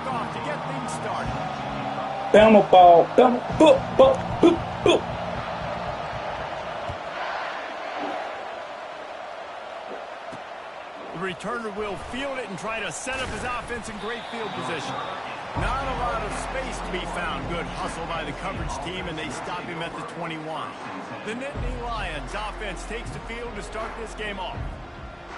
kickoff to get things started. Bama ball. Bama. Boop, boop, boop, boop. The returner will field it and try to set up his offense in great field position. Not a lot of space to be found. Good hustle by the coverage team, and they stop him at the 21. The Nittany Lions offense takes the field to start this game off.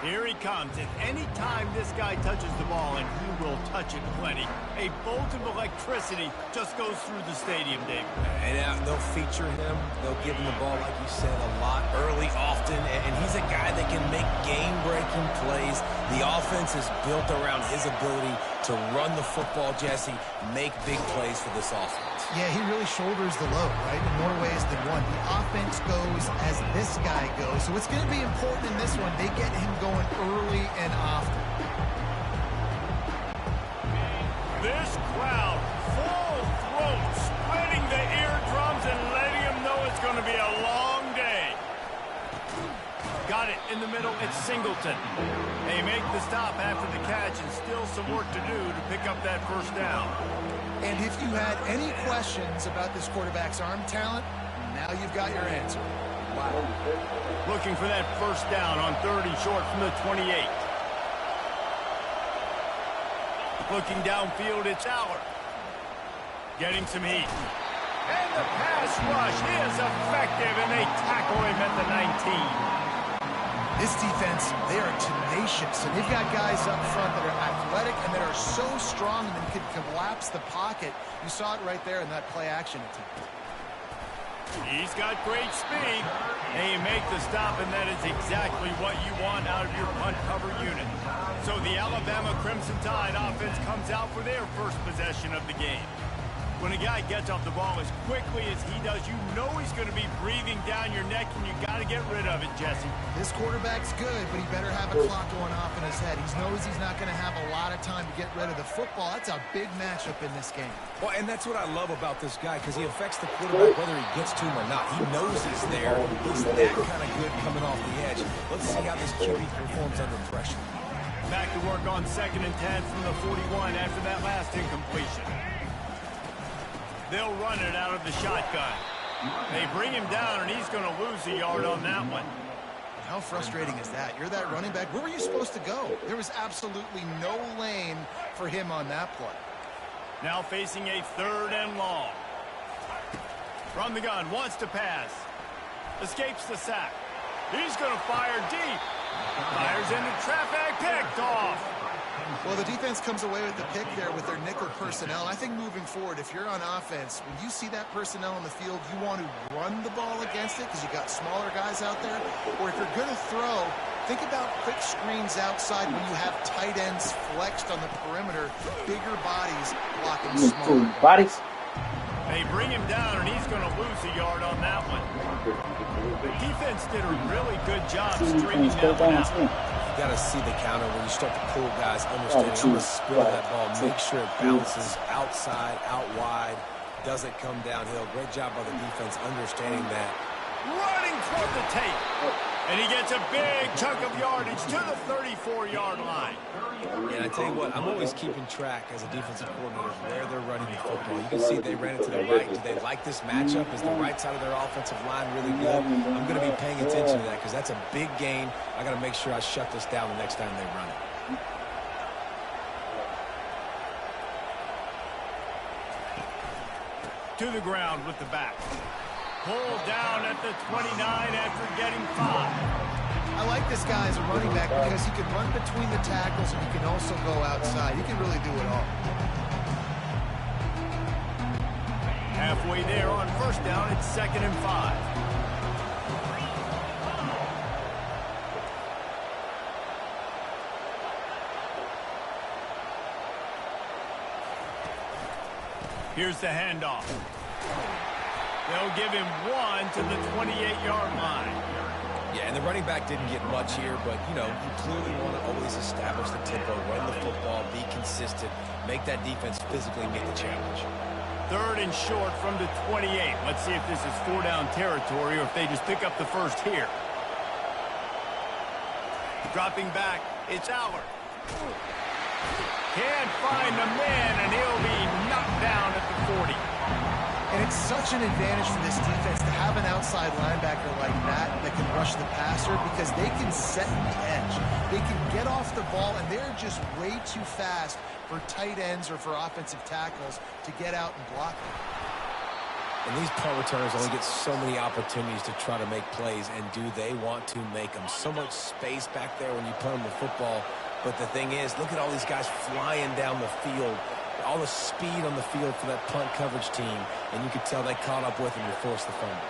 Here he comes, and any time this guy touches the ball, and he will touch it plenty, a bolt of electricity just goes through the stadium, David. And they'll feature him. They'll give him the ball, like you said, a lot, early, often, and he's a guy that can make game-breaking plays. The offense is built around his ability to run the football, Jesse, make big plays for this offense. Yeah, he really shoulders the load, right, in more ways than one. The offense goes as this guy goes, so it's going to be important in this one. They get him going early and often. This crowd, full throat, spreading the eardrums and letting them know it's going to be a long day. Got it in the middle. It's Singleton. They make the stop after the catch, and still some work to do to pick up that first down. And if you had any questions about this quarterback's arm talent, now you've got your answer. Wow. Looking for that first down on 3rd and short from the 28. Looking downfield, it's Aller. Getting some heat. And the pass rush is effective, and they tackle him at the 19. This defense, they are tenacious, and they've got guys up front that are athletic and that are so strong and can collapse the pocket. You saw it right there in that play-action attempt. He's got great speed. They make the stop, and that is exactly what you want out of your punt cover unit. So the Alabama Crimson Tide offense comes out for their first possession of the game. When a guy gets off the ball as quickly as he does, you know he's going to be breathing down your neck, and you got to get rid of it, Jesse. This quarterback's good, but he better have a clock going off in his head. He knows he's not going to have a lot of time to get rid of the football. That's a big matchup in this game. Well, and that's what I love about this guy, because he affects the quarterback whether he gets to him or not. He knows he's there. He's that kind of good coming off the edge. Let's see how this QB performs under pressure. Back to work on 2nd and 10 from the 41 after that last incompletion. They'll run it out of the shotgun. They bring him down, and he's going to lose a yard on that one. How frustrating is that? You're that running back. Where were you supposed to go? There was absolutely no lane for him on that play. Now facing a 3rd and long. From the gun, wants to pass. Escapes the sack. He's going to fire deep. Fires into traffic, picked off. Well, the defense comes away with the pick there with their nickel personnel. And I think moving forward, if you're on offense, when you see that personnel on the field, you want to run the ball against it because you got smaller guys out there. Or if you're going to throw, think about quick screens outside when you have tight ends flexed on the perimeter, bigger bodies blocking smaller bodies. They bring him down, and he's going to lose a yard on that one. The defense did a really good job stringing that one out. You got to see the counter when you start to pull guys, understanding I'm going to spill that ball, make sure it bounces outside, out wide, doesn't come downhill. Great job by the defense understanding that. Running toward the tape. And he gets a big chunk of yardage to the 34-yard line. And I tell you what, I'm always keeping track as a defensive coordinator where they're running the football. You can see they ran it to the right. Do they like this matchup? Is the right side of their offensive line really good? I'm going to be paying attention to that because that's a big gain. I got to make sure I shut this down the next time they run it. To the ground with the back. Pulled down at the 29 after getting 5. I like this guy as a running back because he can run between the tackles and he can also go outside. He can really do it all. Halfway there on 1st down, it's 2nd and 5. Here's the handoff. They'll give him 1 to the 28-yard line. Yeah, and the running back didn't get much here, but, you know, you clearly want to always establish the tempo, run the football, be consistent, make that defense physically meet the challenge. 3rd and short from the 28. Let's see if this is 4-down territory or if they just pick up the first here. Dropping back, it's Aller. Can't find the man, and he'll be knocked down at the 40. And it's such an advantage for this defense to have an outside linebacker like that can rush the passer because they can set the edge. They can get off the ball, and they're just way too fast for tight ends or for offensive tackles to get out and block them. And these punt returners only get so many opportunities to try to make plays, and do they want to make them? So much space back there when you punt them the football. But the thing is, look at all these guys flying down the field. All the speed on the field for that punt coverage team, and you could tell they caught up with him to force the fumble.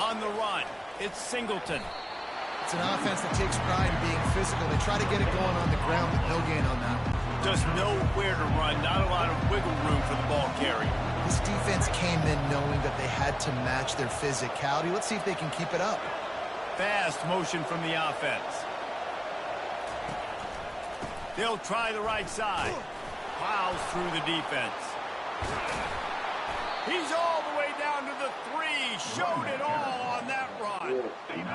On the run, it's Singleton. It's an offense that takes pride in being physical. They try to get it going on the ground, but no gain on that. Just nowhere to run, not a lot of wiggle room for the ball carrier. This defense came in knowing that they had to match their physicality. Let's see if they can keep it up. Fast motion from the offense. They'll try the right side. Plows through the defense. He's all the way down to the 3. Showed it all on that run.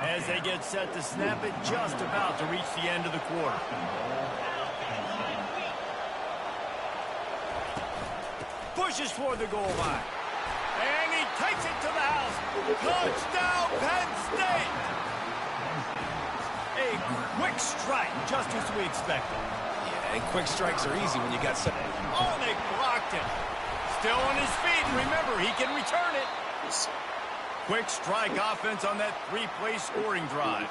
As they get set to snap it, just about to reach the end of the quarter. Pushes toward the goal line. And he takes it to the house. Touchdown, Penn State! A quick strike, just as we expected. Yeah, and quick strikes are easy when you got some. Oh, they blocked it. Still on his feet. Remember, he can return it. Quick strike offense on that 3-play scoring drive.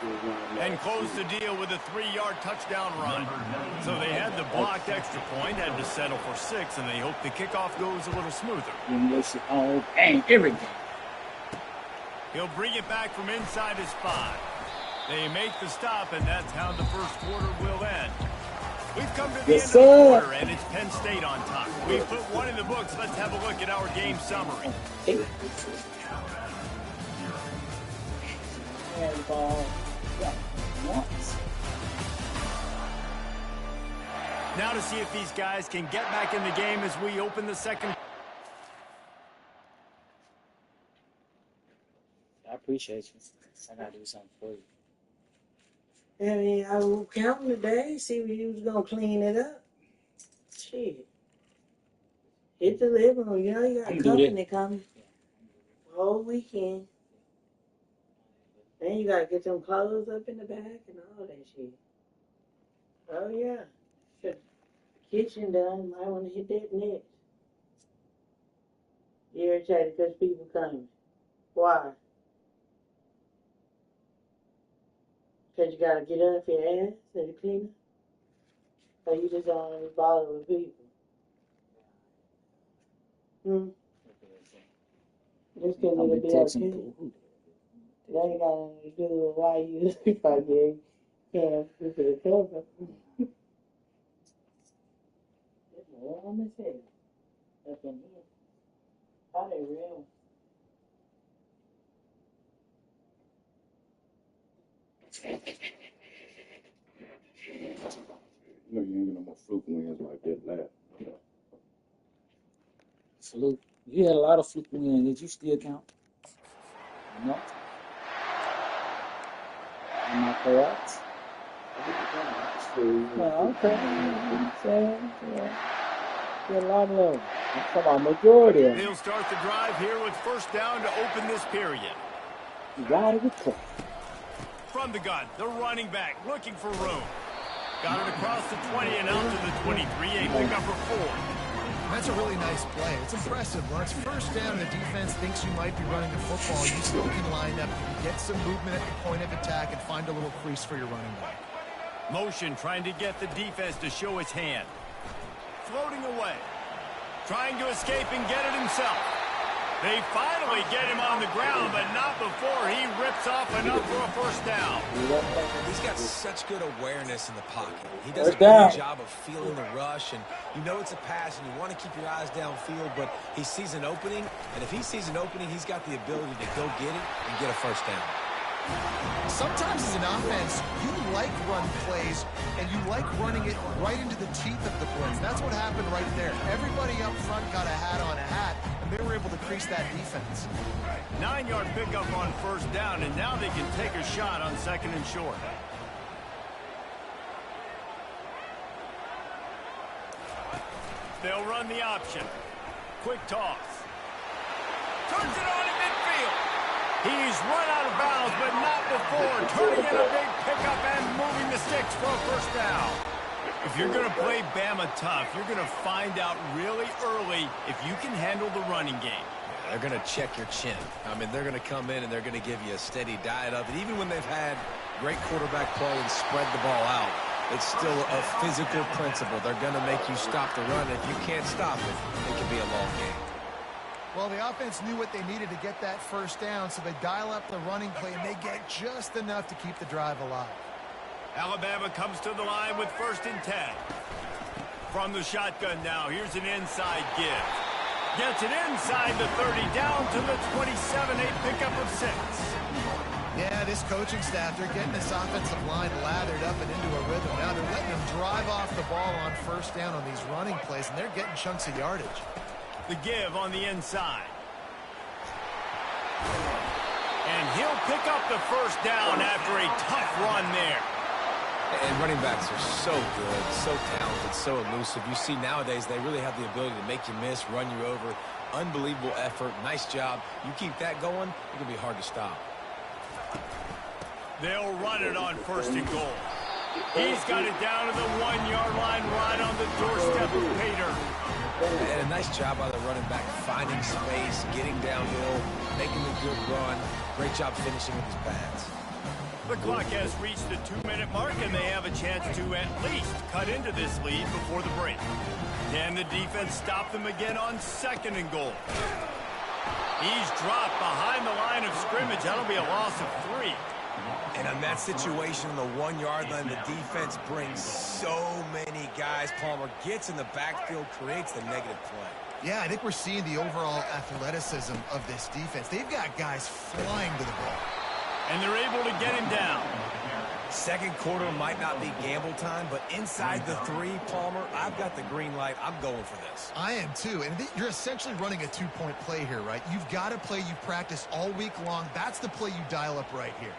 And close the deal with a 3-yard touchdown run. So they had the blocked extra point, had to settle for 6, and they hope the kickoff goes a little smoother. Oh, dang, everything. He'll bring it back from inside his 5. They make the stop, and that's how the first quarter will end. We've come to the end of the quarter, and it's Penn State on top. We've put one in the books. Let's have a look at our game summary. Now to see if these guys can get back in the game as we open the second. I appreciate you. I gotta do something for you. I mean, I was counting today, see if you was gonna clean it up. Shit. Hit the living room, you know you got company coming. Whole weekend. Then you gotta get them clothes up in the back and all that shit. Oh yeah. Shit. Kitchen done, might wanna hit that next. Irritated because people coming. Why? Because you gotta get up your ass and the cleaner? Or you just don't bother with people? Just because it'll be okay. That ain't got nothing to do with why you forget. Yeah, this is a cover. It's warm as hell up in here. How they real? You know, you ain't got no more fluke wins like that last. Fluke. You had a lot of fluke wins. Did you still count? No. Am I correct? Well, okay. Yeah, a lot of them. I'm talking about majority of them. They'll start the drive here with first down to open this period. You got it with play. From the gun, the running back looking for room. Got it across the 20 and out to the 23, a pickup for 4. That's a really nice play. It's impressive. When it's first down, the defense thinks you might be running the football. You still can line up. You can get some movement at the point of attack and find a little crease for your running back. Motion trying to get the defense to show his hand. Floating away. Trying to escape and get it himself. They finally get him on the ground, but not before he rips off enough for a first down. He's got such good awareness in the pocket. He does a good job of feeling the rush, and you know it's a pass, and you want to keep your eyes downfield, but he sees an opening, and if he sees an opening, he's got the ability to go get it and get a first down. Sometimes as an offense, you like run plays, and you like running it right into the teeth of the blitz. That's what happened right there. Everybody up front got a hat on a hat, and they were able to crease that defense. 9-yard pickup on first down, and now they can take a shot on second and short. They'll run the option. Quick toss. Turns it on in midfield. He's run out of bounds, but not before. Turning in a big pickup and moving the sticks for a first down. If you're going to play Bama tough, you're going to find out really early if you can handle the running game. They're going to check your chin. I mean, they're going to come in and they're going to give you a steady diet of it. Even when they've had great quarterback play and spread the ball out, it's still a physical principle. They're going to make you stop the run. If you can't stop it, it can be a long game. Well, the offense knew what they needed to get that first down, so they dial up the running play, and they get just enough to keep the drive alive. Alabama comes to the line with 1st and 10. From the shotgun now, here's an inside give. Gets it inside the 30, down to the 27, a pickup of 6. Yeah, this coaching staff, they're getting this offensive line lathered up and into a rhythm. Now they're letting them drive off the ball on first down on these running plays, and they're getting chunks of yardage. The give on the inside. And he'll pick up the first down after a tough run there. And running backs are so good, so talented, so elusive. You see nowadays they really have the ability to make you miss, run you over. Unbelievable effort. Nice job. You keep that going, it can be hard to stop. They'll run it on 1st and goal. He's got it down to the 1-yard line right on the doorstep of Pater. And a nice job by the running back, finding space, getting downhill, making a good run. Great job finishing with his pads. The clock has reached the 2-minute mark, and they have a chance to at least cut into this lead before the break. Can the defense stop them again on 2nd and goal? He's dropped behind the line of scrimmage. That'll be a loss of 3. And on that situation, on the 1-yard line, the defense brings so many guys. Palmer gets in the backfield, creates the negative play. Yeah, I think we're seeing the overall athleticism of this defense. They've got guys flying to the ball. And they're able to get him down. Second quarter might not be gamble time, but inside the 3, Palmer, I've got the green light. I'm going for this. I am too. And you're essentially running a 2-point play here, right? You've got a play you practice all week long. That's the play you dial up right here.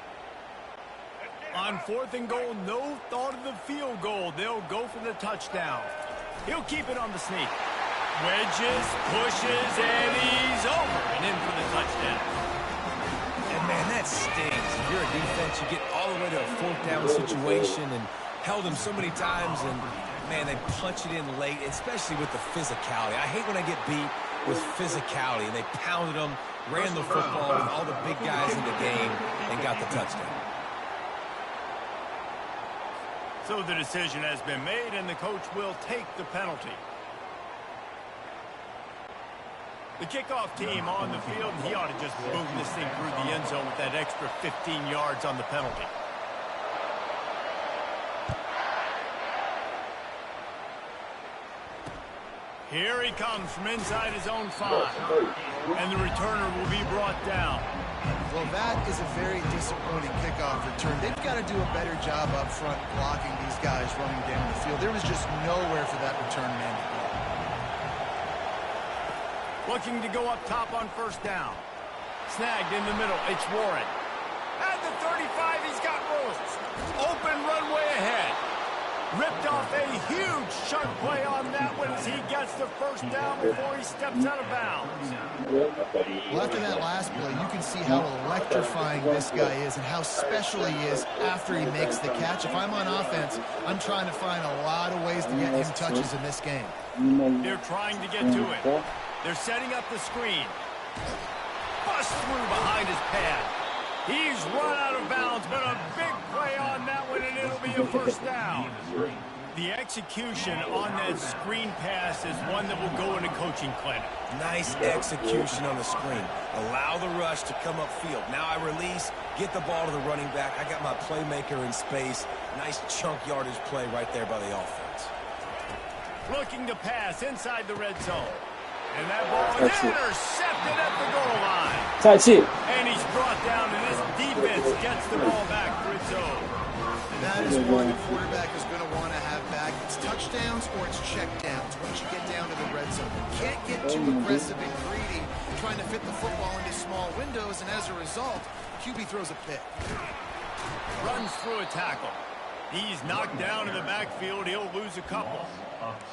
On 4th and goal, no thought of the field goal. They'll go for the touchdown. He'll keep it on the sneak. Wedges, pushes, and he's over and in for the touchdown. And, man, that stings. If you're a defense, you get all the way to a 4th down situation and held him so many times, and, man, they punch it in late, especially with the physicality. I hate when I get beat with physicality, and they pounded them, ran the football with all the big guys in the game, and got the touchdown. So the decision has been made, and the coach will take the penalty. The kickoff team on the field, and he ought to just boom this thing through the end zone with that extra 15 yards on the penalty. Here he comes from inside his own 5. And the returner will be brought down. Well, that is a very disappointing kickoff return. They've got to do a better job up front blocking these guys running down the field. There was just nowhere for that return man to go. Looking to go up top on 1st down. Snagged in the middle. It's Warren. At the 35, he's got room. Open runway ahead. Ripped off a huge chunk play on that one as he gets the 1st down before he steps out of bounds. Well, after that last play, you can see how electrifying this guy is and how special he is after he makes the catch. If I'm on offense, I'm trying to find a lot of ways to get him touches in this game. They're trying to get to it. They're setting up the screen. Bust through behind his pad. He's run out of bounds, but a big play on that one, and it'll be a 1st down. The execution on that screen pass is one that will go in a coaching clinic. Nice execution on the screen. Allow the rush to come upfield. Now I release, get the ball to the running back. I got my playmaker in space. Nice chunk yardage play right there by the offense. Looking to pass inside the red zone. And that ball is intercepted at the goal line. Touch it. And he's brought down, and this defense gets the ball back for its own. That is one the quarterback is going to want to have back. It's touchdowns or it's checkdowns once you get down to the red zone. You can't get too aggressive and greedy trying to fit the football into small windows, and as a result, QB throws a pick. Runs through a tackle. He's knocked down in the backfield. He'll lose a couple.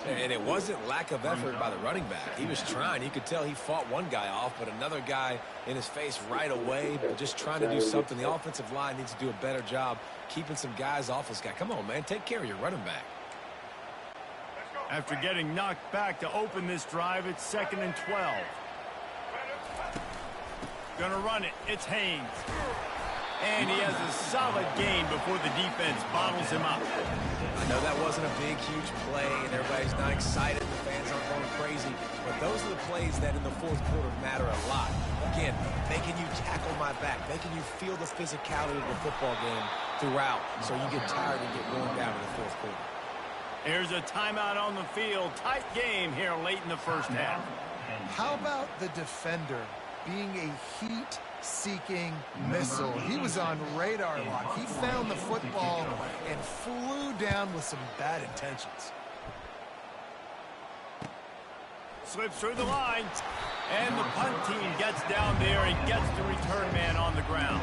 And it wasn't lack of effort by the running back. He was trying. You could tell he fought one guy off, but another guy in his face right away, but just trying to do something. The offensive line needs to do a better job keeping some guys off this guy. Come on, man. Take care of your running back. After getting knocked back to open this drive, it's 2nd and 12. Gonna run it. It's Haynes. And he has a solid gain before the defense bottles him up. I know that wasn't a big, huge play, and everybody's not excited. The fans aren't going crazy. But those are the plays that in the fourth quarter matter a lot. Again, making you tackle my back, making you feel the physicality of the football game throughout, so you get tired and get worn down in the fourth quarter. Here's a timeout on the field. Tight game here late in the first half. How about the defender being a heat-seeking missile? He was on radar lock. He found the football and flew down with some bad intentions. Slips through the line. And the punt team gets down there and gets the return man on the ground.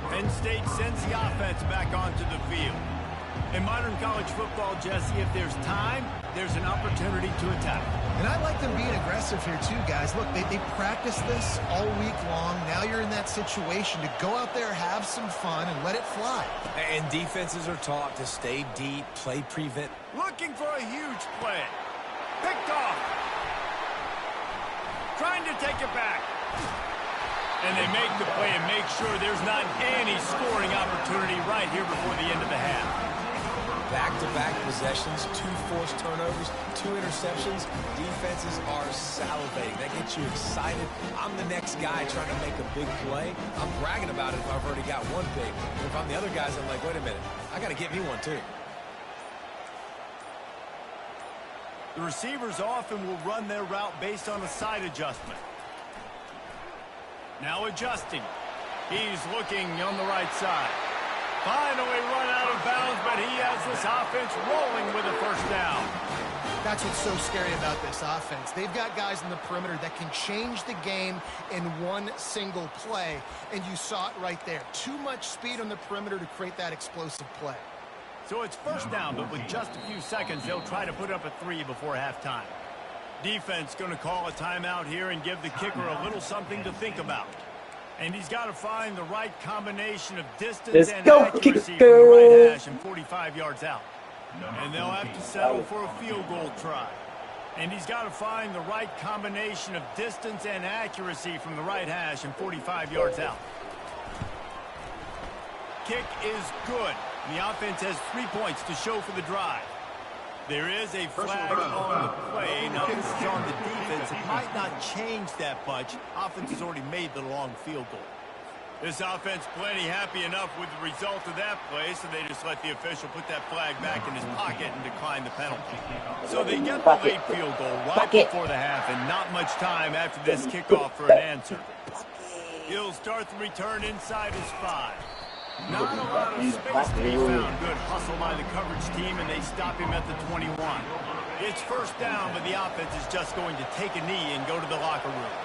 Penn State sends the offense back onto the field. In modern college football, Jesse, if there's time, there's an opportunity to attack. And I like them being aggressive here too, guys. Look, they practice this all week long. Now you're in that situation to go out there, have some fun, and let it fly. And defenses are taught to stay deep, play prevent. Looking for a huge play. Picked off. Trying to take it back. And they make the play and make sure there's not any scoring opportunity right here before the end of the half. Back-to-back possessions, 2 forced turnovers, 2 interceptions. Defenses are salivating. That gets you excited. I'm the next guy trying to make a big play. I'm bragging about it if I've already got one big. But if I'm the other guys, I'm like, wait a minute. I got to get me one too. The receivers often will run their route based on a side adjustment. Now adjusting. He's looking on the right side. Finally run out of bounds, but he has this offense rolling with a first down. That's what's so scary about this offense. They've got guys in the perimeter that can change the game in one single play, and you saw it right there. Too much speed on the perimeter to create that explosive play. So it's first down, but with just a few seconds, they'll try to put up a 3 before halftime. Defense going to call a timeout here and give the kicker a little something to think about. And he's got to find the right combination of distance and accuracy from the right hash and 45 yards out. And they'll have to settle for a field goal try. And he's got to find the right combination of distance and accuracy from the right hash and 45 yards out. Kick is good. And the offense has 3 points to show for the drive. There is a flag on the play. Now, this is on the defense. It might not change that much. Offense has already made the long field goal. This offense plenty happy enough with the result of that play, so they just let the official put that flag back in his pocket and decline the penalty. So they get the late field goal right before the half, and not much time after this kickoff for an answer. He'll start the return inside his 5. Not a lot of space to be found. Good hustle by the coverage team, and they stop him at the 21. It's first down, but the offense is just going to take a knee and go to the locker room.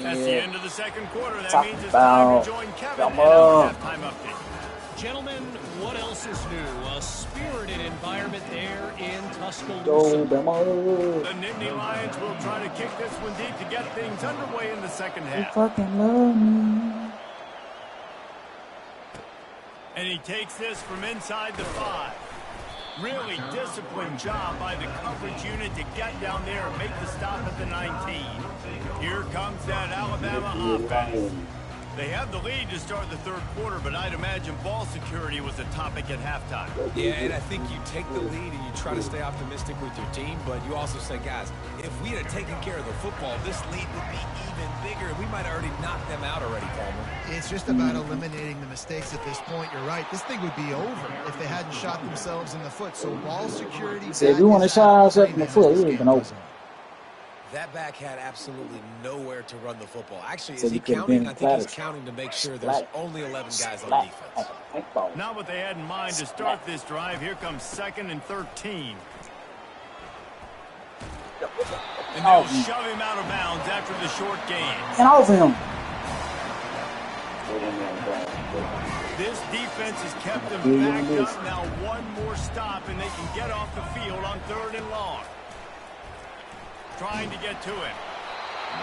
That's the end of the second quarter. That means it's time to join Kevin and our halftime update. Gentlemen, what else is new? A spirited environment there in Tuscaloosa. The Nittany Lions will try to kick this one deep to get things underway in the second half. You fucking love me. And he takes this from inside the 5. Really disciplined job by the coverage unit to get down there and make the stop at the 19. Here comes that Alabama offense. They have the lead to start the third quarter, but I'd imagine ball security was a topic at halftime. Yeah, and I think you take the lead and you try to stay optimistic with your team, but you also say, guys, if we had taken care of the football, this lead would be even bigger. We might have already knocked them out already, Palmer. It's just about eliminating the mistakes at this point. You're right. This thing would be over if they hadn't shot themselves in the foot. So ball security. So if you want to shot ourselves in the foot, it would have been over. That back had absolutely nowhere to run the football. Actually, So is he he could've counting? been I think he's flat. counting to make sure there's only 11 guys on defense. Not what they had in mind to start this drive. Here comes 2nd and 13. And they'll shove him out of bounds after the short gain. And off him. This defense has kept them backed up. Now one more stop, and they can get off the field on 3rd and long. Trying to get to him.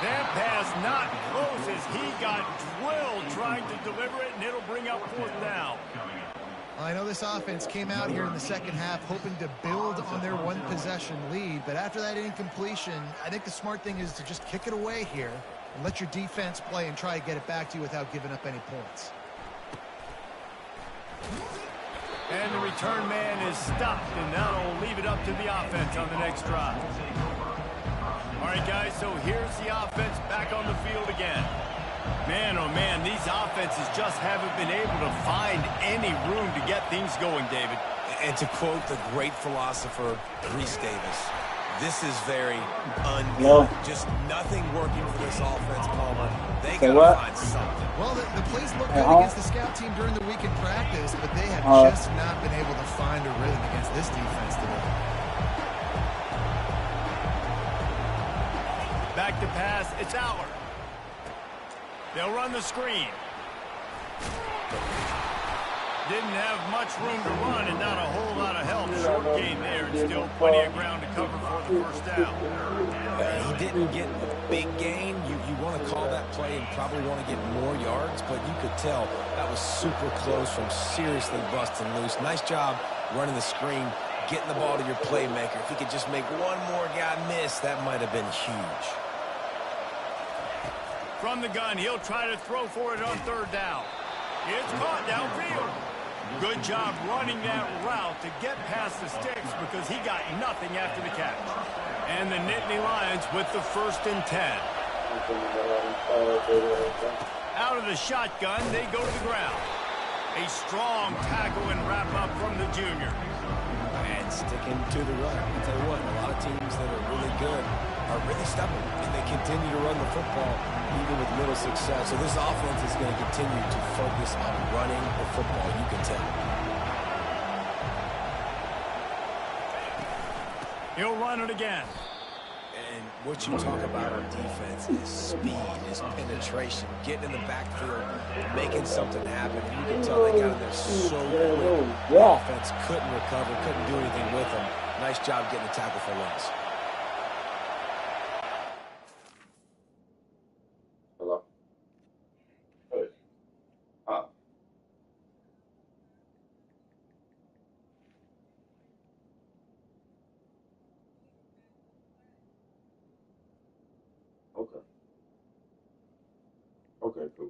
That pass not close as he got drilled trying to deliver it, and it'll bring up 4th down. I know this offense came out here in the second half hoping to build on their one-possession lead, but after that incompletion, I think the smart thing is to just kick it away here and let your defense play and try to get it back to you without giving up any points. And the return man is stopped, and that'll leave it up to the offense on the next drive. All right, guys, so here's the offense back on the field again. Man, oh man, these offenses just haven't been able to find any room to get things going, David. And to quote the great philosopher, Reese Davis, this is very ungood. Just nothing working for this offense, Palmer. They got to find something. Well, the plays looked good against the scout team during the week in practice, but they have just not been able to find a rhythm against this defense today. Back to pass, it's Aller. They'll run the screen. Didn't have much room to run and not a whole lot of help. Short gain there and still plenty of ground to cover for the 1st down. He didn't get a big gain. You want to call that play and probably want to get more yards, but you could tell that was super close from seriously busting loose. Nice job running the screen, getting the ball to your playmaker. If he could just make one more guy miss, that might have been huge. From the gun, he'll try to throw for it on 3rd down. It's caught downfield. Good job running that route to get past the sticks because he got nothing after the catch. And the Nittany Lions with the 1st and 10. Out of the shotgun, they go to the ground. A strong tackle and wrap up from the junior. And sticking to the run. I'll tell you what, a lot of teams that are really good are really stubborn, and they continue to run the football even with little success. So this offense is going to continue to focus on running the football, you can tell. He'll run it again. And what you talk about on defense is speed, is penetration, getting in the backfield, making something happen. You can tell they got in there so quick. The offense couldn't recover, couldn't do anything with them. Nice job getting the tackle for loss. Hello? Hey. Okay. Okay, cool.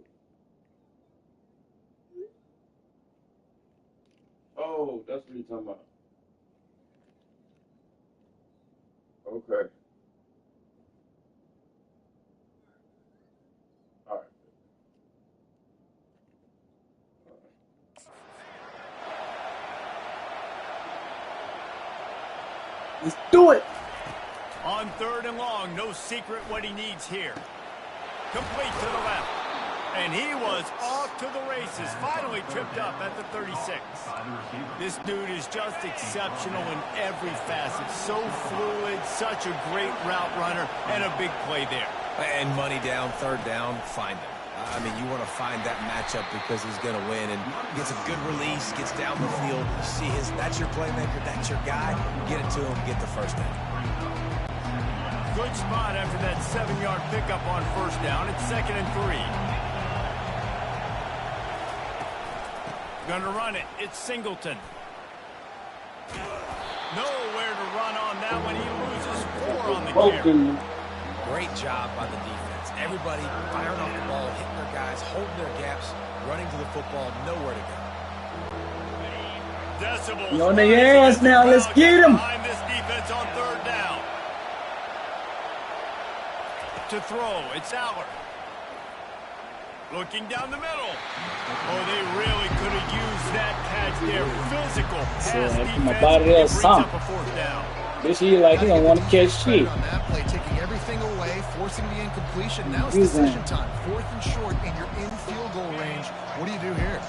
Oh, that's what you're talking about. Okay. All right. Let's do it. On 3rd and long, no secret what he needs here. Complete to the left. And he was off to the races, finally tripped up at the 36. This dude is just exceptional in every facet. So fluid, such a great route runner, and a big play there. And money down, 3rd down, find him. I mean, you want to find that matchup because he's going to win. And gets a good release, gets down the field. You see that's your playmaker, that's your guy. Get it to him, get the 1st down. Good spot after that 7-yard pickup on 1st down. It's 2nd and 3. Gonna run it. It's Singleton. Nowhere to run on that one. He loses 4 on the carry. Great job by the defense. Everybody firing off the ball, hitting their guys, holding their gaps, running to the football, nowhere to go. Decibels. You on their ass now. Let's get him. Behind this defense on 3rd down. To throw, it's Aller. Looking down the middle. Oh, they really could have used that catch there. Physical pass defense. Brings up a 4th down. This year, like, he don't want to catch shit. On that play, taking everything away, forcing the incompletion. Now it's decision time. 4th and short, and you're in field goal range. What do you do here?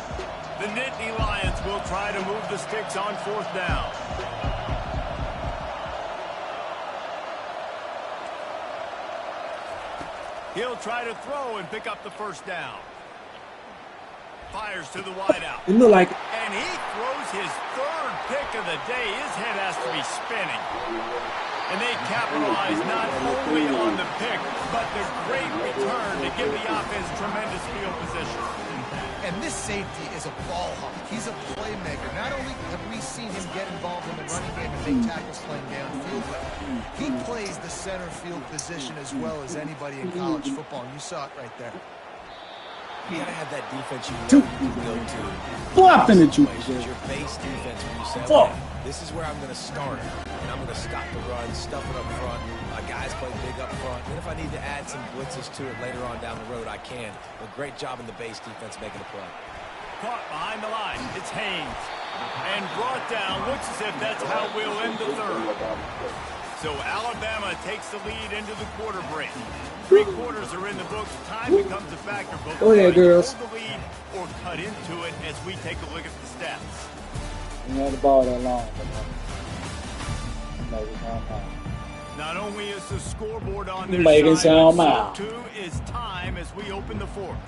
The Nittany Lions will try to move the sticks on 4th down. He'll try to throw and pick up the 1st down. Fires to the wideout. It look like And he throws his third pick of the day. His head has to be spinning. And they capitalize not only on the pick, but the great return to give the offense tremendous field position. And this safety is a ball hawk. He's a playmaker. Not only have we seen him get involved in the running game and make tackles playing downfield, but he plays the center field position as well as anybody in college football. And you saw it right there. You gotta have that defense you know you can go to. flopping at you. It's your base defense when you say, Fuck. okay, this is where I'm gonna start, and I'm gonna stop the run, stuff it up front. My guys play big up front, and if I need to add some blitzes to it later on down the road, I can. But great job in the base defense making a play. Caught behind the line. It's Haynes. And brought down. Looks as if that's how we'll end the third. So Alabama takes the lead into the quarter break. 3 quarters are in the books. Time becomes a factor. Both Go ahead, girls. hold the lead or cut into it as we take a look at the stats. You had the ball that long. Make it sound mild. Not only is the scoreboard on their Make it side, sound but mild. so too is time as we open the fourth.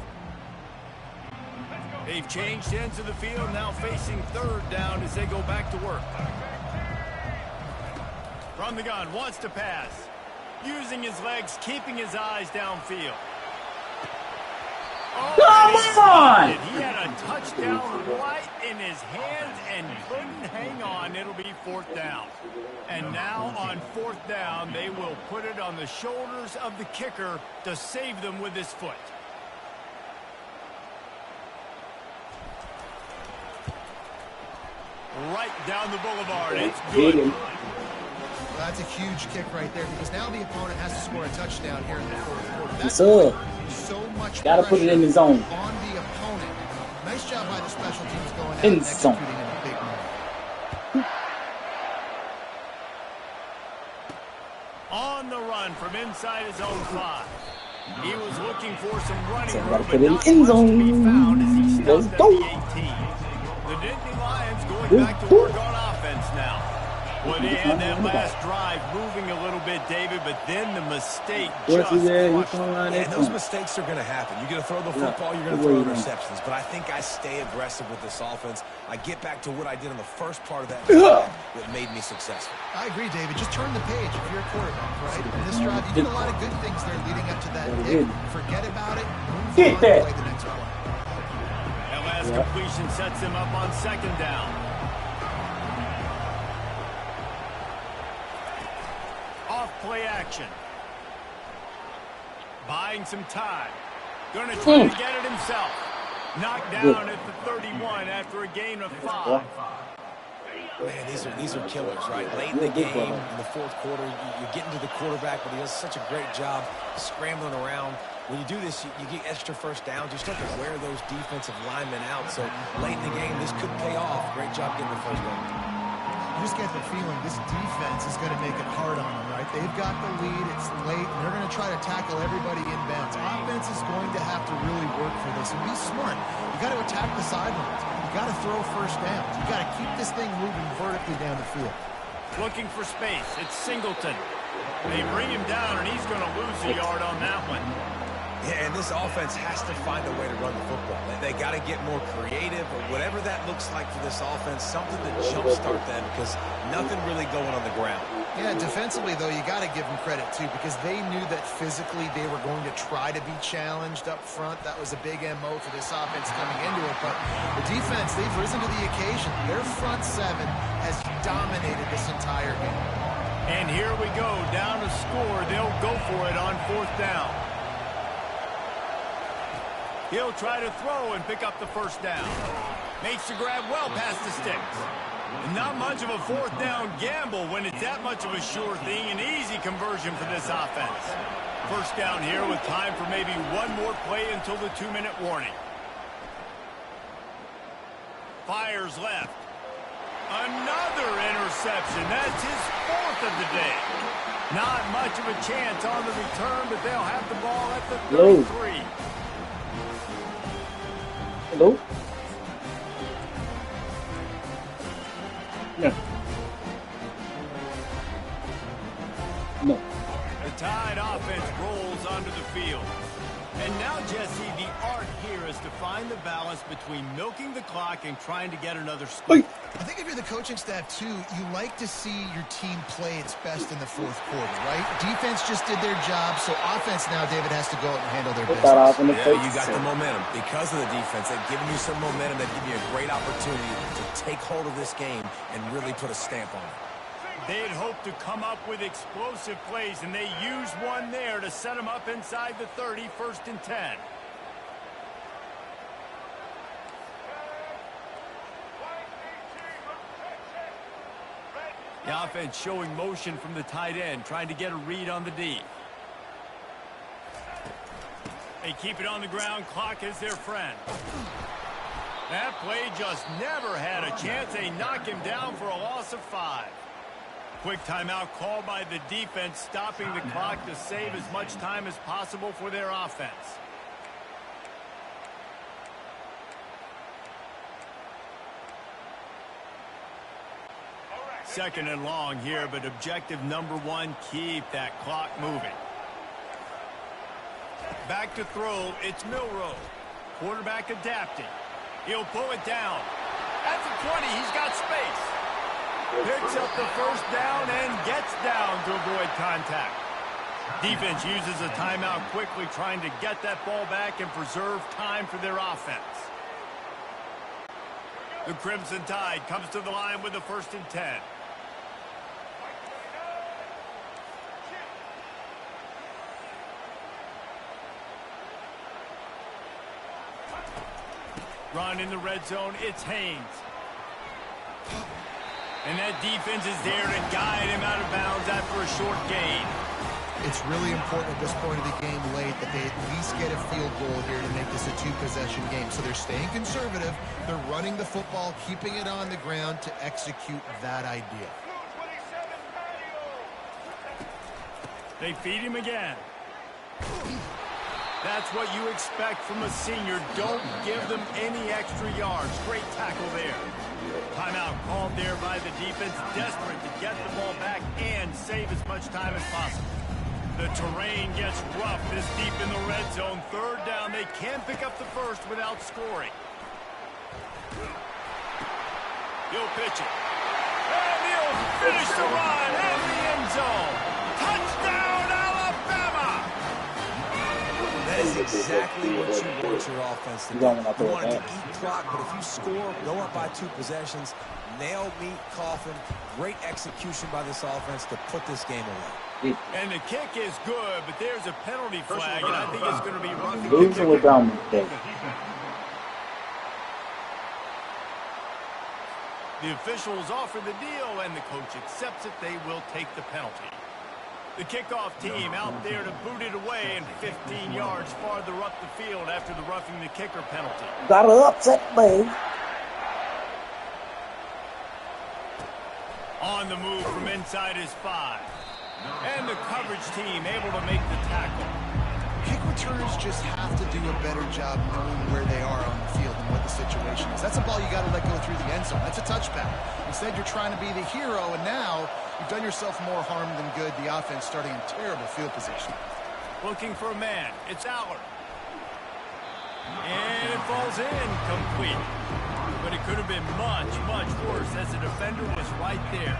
They've changed ends of the field, now facing third down as they go back to work. From the gun, wants to pass. Using his legs, keeping his eyes downfield. Oh, Come on! he had a touchdown right in his hands and couldn't hang on. It'll be 4th down. And now on 4th down, they will put it on the shoulders of the kicker to save them with his foot. Right down the boulevard. It's good. Well, that's a huge kick right there because now the opponent has to score a touchdown here in the fourth quarter. Yes, sir. So much Gotta put it in the zone. on the opponent. Nice job by the special teams going out In and zone. executing in a big moment. On the run from inside his own 5. He was looking for some running So room, gotta but put it not in much to zone. be found as he Let's stopped at go. the 18. The Nittany Lions going back to work on offense now. Well, they had that last drive moving a little bit, David, but then the mistake just crushed them. And those mistakes are going to happen. You're going to throw the football, you're going to throw interceptions. But I think I stay aggressive with this offense. I get back to what I did in the first part of that drive that made me successful. I agree, David. Just turn the page if you're a quarterback, right? In this drive, you did a lot of good things there leading up to that pick. Forget about it. Move on and play the next play. That last completion sets him up on 2nd down. Off-play action. Buying some time. Gonna try to get it himself. Knocked down at the 31 after a gain of 5. Man, these are killers, right? Late in the game, in the fourth quarter, you're getting to the quarterback, but he does such a great job scrambling around. When you do this, you get extra first downs. You start to wear those defensive linemen out. So late in the game, this could pay off. Great job getting the first down. You just get the feeling this defense is going to make it hard on them, right? They've got the lead. It's late, and they're going to try to tackle everybody inbounds. Offense is going to have to really work for this and be smart. You got to attack the sidelines. You got to throw first downs. You got to keep this thing moving vertically down the field. Looking for space. It's Singleton. They bring him down, and he's going to lose a yard on that one. Yeah, and this offense has to find a way to run the football. They got to get more creative, or whatever that looks like for this offense, something to jumpstart them because nothing really going on the ground. Yeah, defensively, though, you got to give them credit, too, because they knew that physically they were going to try to be challenged up front. That was a big MO for this offense coming into it. But the defense, they've risen to the occasion. Their front 7 has dominated this entire game. And here we go, down to score. They'll go for it on 4th down. He'll try to throw and pick up the first down. Makes the grab well past the sticks. And not much of a 4th down gamble when it's that much of a sure thing. An easy conversion for this offense. First down here with time for maybe one more play until the 2-minute warning. Fires left. Another interception. That's his 4th of the day. Not much of a chance on the return, but they'll have the ball at the 33. Hello? No. No. The Tide offense rolls onto the field. And now, Jesse, the art here is to find the balance between milking the clock and trying to get another score. I think if you're the coaching staff, too, you like to see your team play its best in the fourth quarter, right? Defense just did their job, so offense now, David, has to go out and handle their business. Yeah, you got the momentum. Because of the defense, they've given you some momentum. They've given you a great opportunity to take hold of this game and really put a stamp on it. They'd hoped to come up with explosive plays, and they used one there to set them up inside the 30, 1st and 10. The offense showing motion from the tight end, trying to get a read on the D. They keep it on the ground. Clock is their friend. That play just never had a chance. They knock him down for a loss of 5. Quick timeout called by the defense, stopping the clock to save as much time as possible for their offense. Second and long here, but objective number 1, keep that clock moving. Back to throw, it's Milroe. Quarterback adapting. He'll pull it down. At the 20, he's got space. Picks up the first down and gets down to avoid contact. Defense uses a timeout quickly, trying to get that ball back and preserve time for their offense. The Crimson Tide comes to the line with the 1st and 10. Run in the red zone, it's Haynes. And that defense is there to guide him out of bounds after a short gain. It's really important at this point of the game late that they at least get a field goal here to make this a 2-possession game. So they're staying conservative. They're running the football, keeping it on the ground to execute that idea. They feed him again. That's what you expect from a senior. Don't give them any extra yards. Great tackle there. Timeout called there by the defense, desperate to get the ball back and save as much time as possible. The terrain gets rough this deep in the red zone. 3rd down, they can't pick up the first without scoring. He'll pitch it. And he'll finish the run in the end zone. Touchdown, Alabama! That is exactly what you want your offense to do. You want it to eat clock, but if you score, go up by 2 possessions, nail meat coffin, great execution by this offense to put this game away. And the kick is good, but there's a penalty flag, and I think it's going to be roughing Losing with Brown today. The officials offer the deal, and the coach accepts it. They will take the penalty. The kickoff team out there to boot it away and 15 yards farther up the field after the roughing the kicker penalty. Got to upset me. On the move from inside his 5. And the coverage team able to make the tackle. Kick returners just have to do a better job knowing where they are on the field and what the situation is. That's a ball you got to let go through the end zone. That's a touchback. Instead, you're trying to be the hero, and now you've done yourself more harm than good. The offense starting in terrible field position. Looking for a man. It's Aller. And it falls in complete. But it could have been much, much worse as the defender was right there.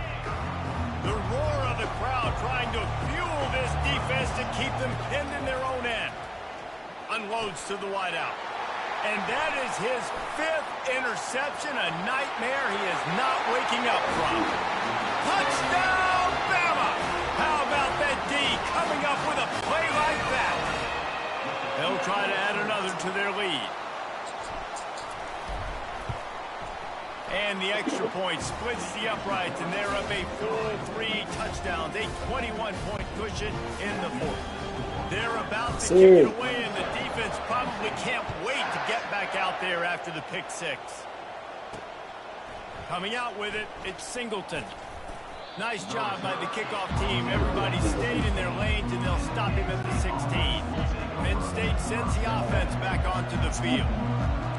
The roar of the crowd trying to fuel this defense to keep them pinned in their own end. Unloads to the wideout. And that is his 5th interception, a nightmare he is not waking up from. Touchdown, Bama! How about that D coming up with a play like that? They'll try to add another to their lead. And the extra point splits the uprights, and they're up a full 3 touchdowns, a 21-point cushion in the 4th. They're about to kick it away, and the defense probably can't wait to get back out there after the pick 6. Coming out with it, it's Singleton. Nice job by the kickoff team. Everybody stayed in their lanes, and they'll stop him at the 16. Penn State sends the offense back onto the field.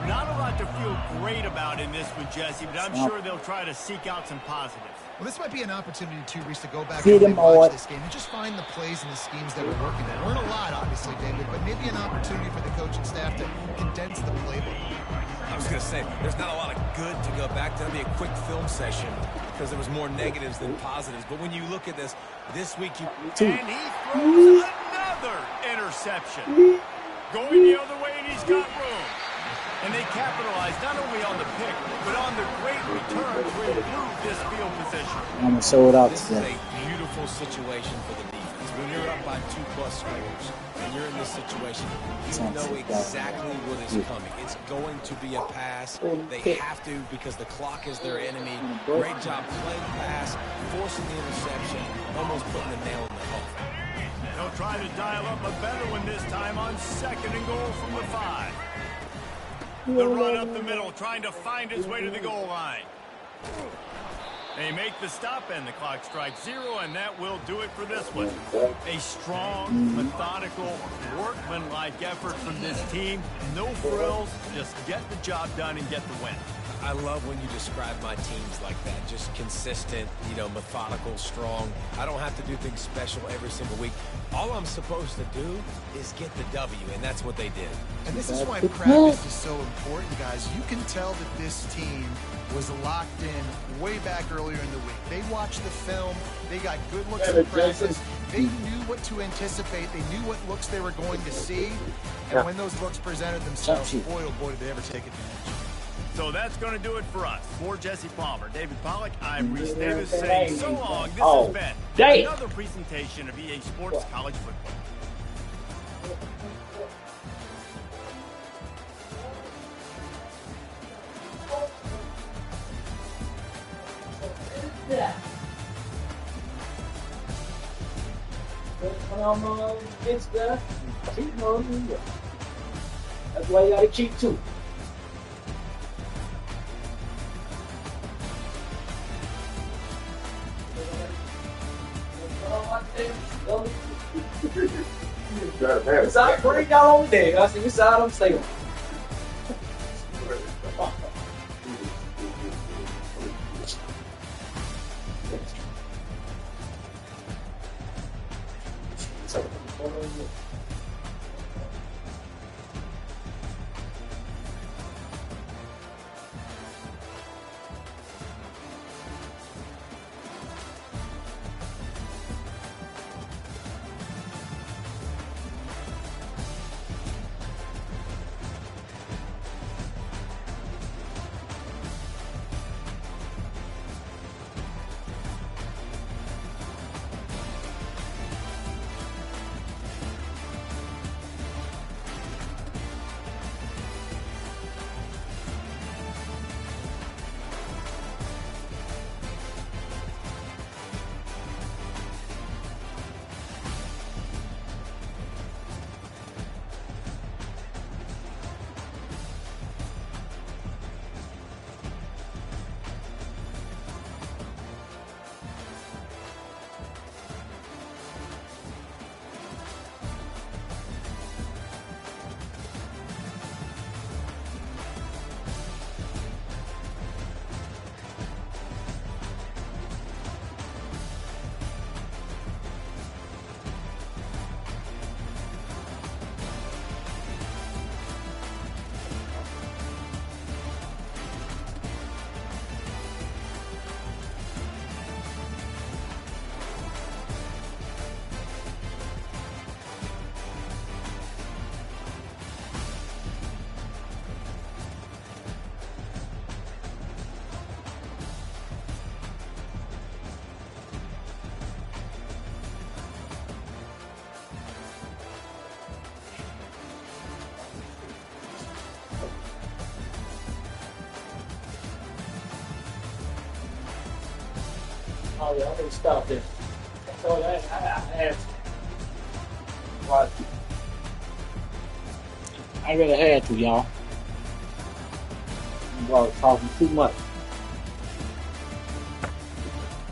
Not a lot to feel great about in this one, Jesse, but I'm sure they'll try to seek out some positives. Well, this might be an opportunity, too, Reese, to go back Feed and him watch all. this game and just find the plays and the schemes that were working. There weren't a lot, obviously, David, but maybe an opportunity for the coaching staff to condense the playbook. I was going to say, there's not a lot of good to go back to. That'll be a quick film session because there was more negatives than positives. But when you look at this week, you... And he throws another interception. Going the other way, and he's got room. And they capitalize not only on the pick, but on the great return to improve this field position. I'm going to show it out This is today. a beautiful situation for the defense. When you're up by 2+ scores and you're in this situation, you know exactly what is coming. It's going to be a pass. They have to because the clock is their enemy. Great job playing the pass, forcing the interception, almost putting the nail in the coffin. They'll try to dial up a better one this time on 2nd and goal from the 5. The run up the middle, trying to find his way to the goal line. They make the stop, and the clock strikes 0, and that will do it for this one. A strong, methodical, workmanlike effort from this team. No frills, just get the job done and get the win. I love when you describe my teams like that. Just consistent, methodical, strong. I don't have to do things special every single week. All I'm supposed to do is get the W, and that's what they did. And this is why practice is so important, guys. You can tell that this team was locked in way back earlier in the week. They watched the film. They got good looks at practice. They knew what to anticipate. They knew what looks they were going to see. And when those looks presented themselves, boy, oh boy, did they ever take advantage. So that's going to do it for us. For Jesse Palmer, David Baaack, I'm Reese Davis saying so long. This has been another presentation of EA Sports College Football. That's why you gotta keep two. It's out, bring y'all on there. I see this side I'm staying. Oh yeah, I'm gonna stop there. So I had what? I really had to, y'all. I was talking too much.